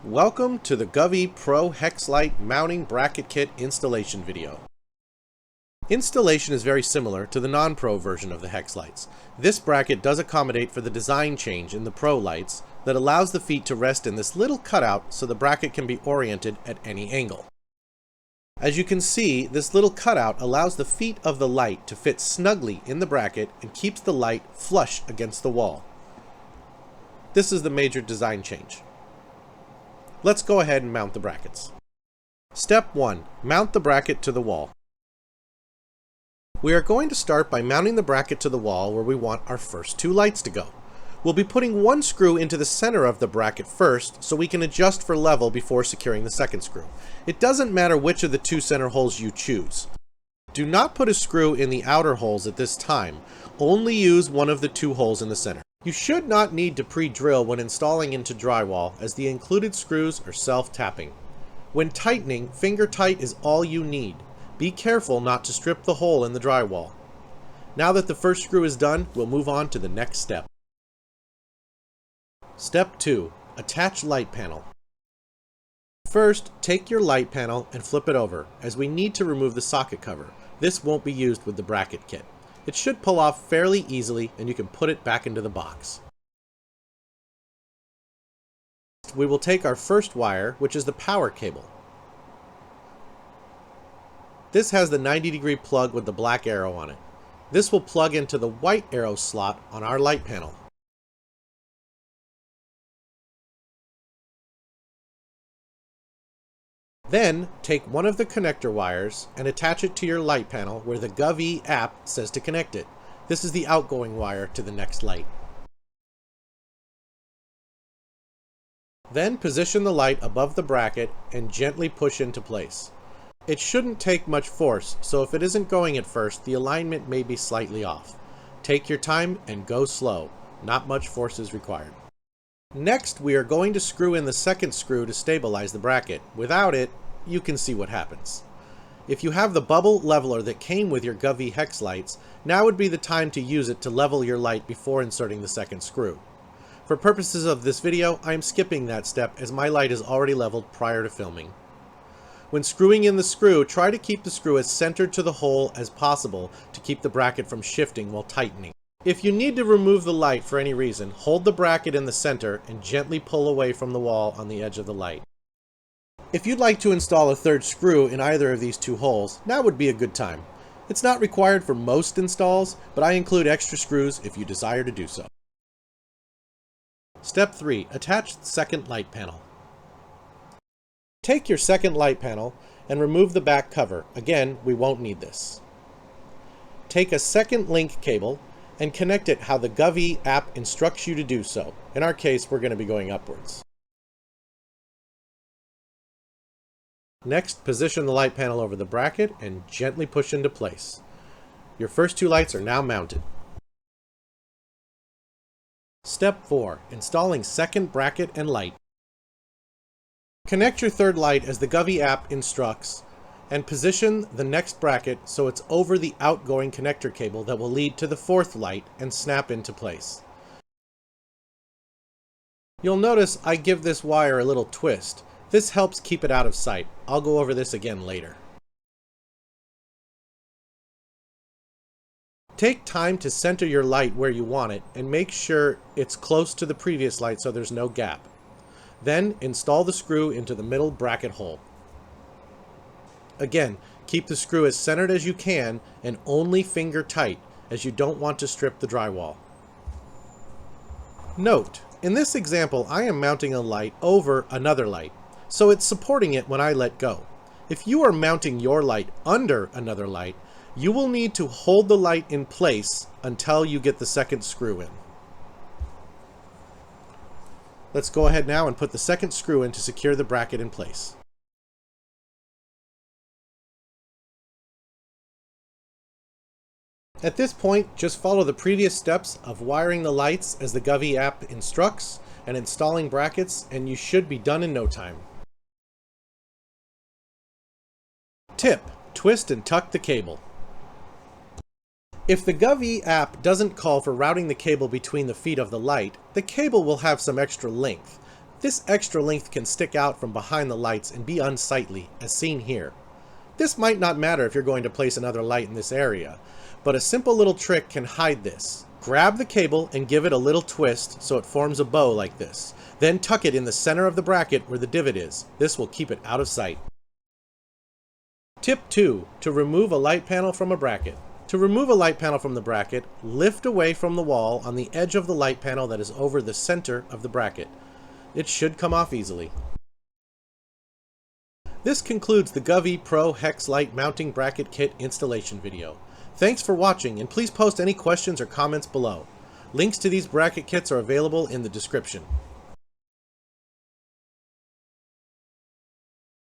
Welcome to the Govee Pro Hex Light Mounting Bracket Kit installation video. Installation is very similar to the non-Pro version of the Hex Lights. This bracket does accommodate for the design change in the Pro lights that allows the feet to rest in this little cutout so the bracket can be oriented at any angle. As you can see, this little cutout allows the feet of the light to fit snugly in the bracket and keeps the light flush against the wall. This is the major design change. Let's go ahead and mount the brackets. Step 1. Mount the bracket to the wall. We are going to start by mounting the bracket to the wall where we want our first two lights to go. We'll be putting one screw into the center of the bracket first so we can adjust for level before securing the second screw. It doesn't matter which of the two center holes you choose. Do not put a screw in the outer holes at this time. Only use one of the two holes in the center. You should not need to pre-drill when installing into drywall, as the included screws are self-tapping. When tightening, finger tight is all you need. Be careful not to strip the hole in the drywall. Now that the first screw is done, we'll move on to the next step. Step 2. Attach light panel. First, take your light panel and flip it over, as we need to remove the socket cover. This won't be used with the bracket kit. It should pull off fairly easily and you can put it back into the box. We will take our first wire, which is the power cable. This has the 90-degree plug with the black arrow on it. This will plug into the white arrow slot on our light panel. Then, take one of the connector wires and attach it to your light panel where the Govee app says to connect it. This is the outgoing wire to the next light. Then position the light above the bracket and gently push into place. It shouldn't take much force, so if it isn't going at first, the alignment may be slightly off. Take your time and go slow. Not much force is required. Next, we are going to screw in the second screw to stabilize the bracket. Without it, you can see what happens. If you have the bubble leveler that came with your Govee hex lights, now would be the time to use it to level your light before inserting the second screw. For purposes of this video, I am skipping that step as my light is already leveled prior to filming. When screwing in the screw, try to keep the screw as centered to the hole as possible to keep the bracket from shifting while tightening. If you need to remove the light for any reason, hold the bracket in the center and gently pull away from the wall on the edge of the light. If you'd like to install a third screw in either of these two holes, now would be a good time. It's not required for most installs, but I include extra screws if you desire to do so. Step 3. Attach the second light panel. Take your second light panel and remove the back cover. Again, we won't need this. Take a second link cable and connect it how the Govee app instructs you to do so. In our case, we're going to be going upwards. Next, position the light panel over the bracket and gently push into place. Your first two lights are now mounted. Step 4. Installing second bracket and light. Connect your third light as the Govee app instructs, and position the next bracket so it's over the outgoing connector cable that will lead to the fourth light and snap into place. You'll notice I give this wire a little twist. This helps keep it out of sight. I'll go over this again later. Take time to center your light where you want it and make sure it's close to the previous light so there's no gap. Then install the screw into the middle bracket hole. Again, keep the screw as centered as you can and only finger tight, as you don't want to strip the drywall. Note, in this example I am mounting a light over another light, so it's supporting it when I let go. If you are mounting your light under another light, you will need to hold the light in place until you get the second screw in. Let's go ahead now and put the second screw in to secure the bracket in place. At this point, just follow the previous steps of wiring the lights as the Govee app instructs and installing brackets, and you should be done in no time. Tip: twist and tuck the cable. If the Govee app doesn't call for routing the cable between the feet of the light, the cable will have some extra length. This extra length can stick out from behind the lights and be unsightly, as seen here. This might not matter if you're going to place another light in this area, but a simple little trick can hide this. Grab the cable and give it a little twist so it forms a bow like this. Then tuck it in the center of the bracket where the divot is. This will keep it out of sight. Tip 2. To remove a light panel from a bracket. To remove a light panel from the bracket, lift away from the wall on the edge of the light panel that is over the center of the bracket. It should come off easily. This concludes the Govee Pro Hex Light Mounting Bracket Kit installation video. Thanks for watching, and please post any questions or comments below. Links to these bracket kits are available in the description.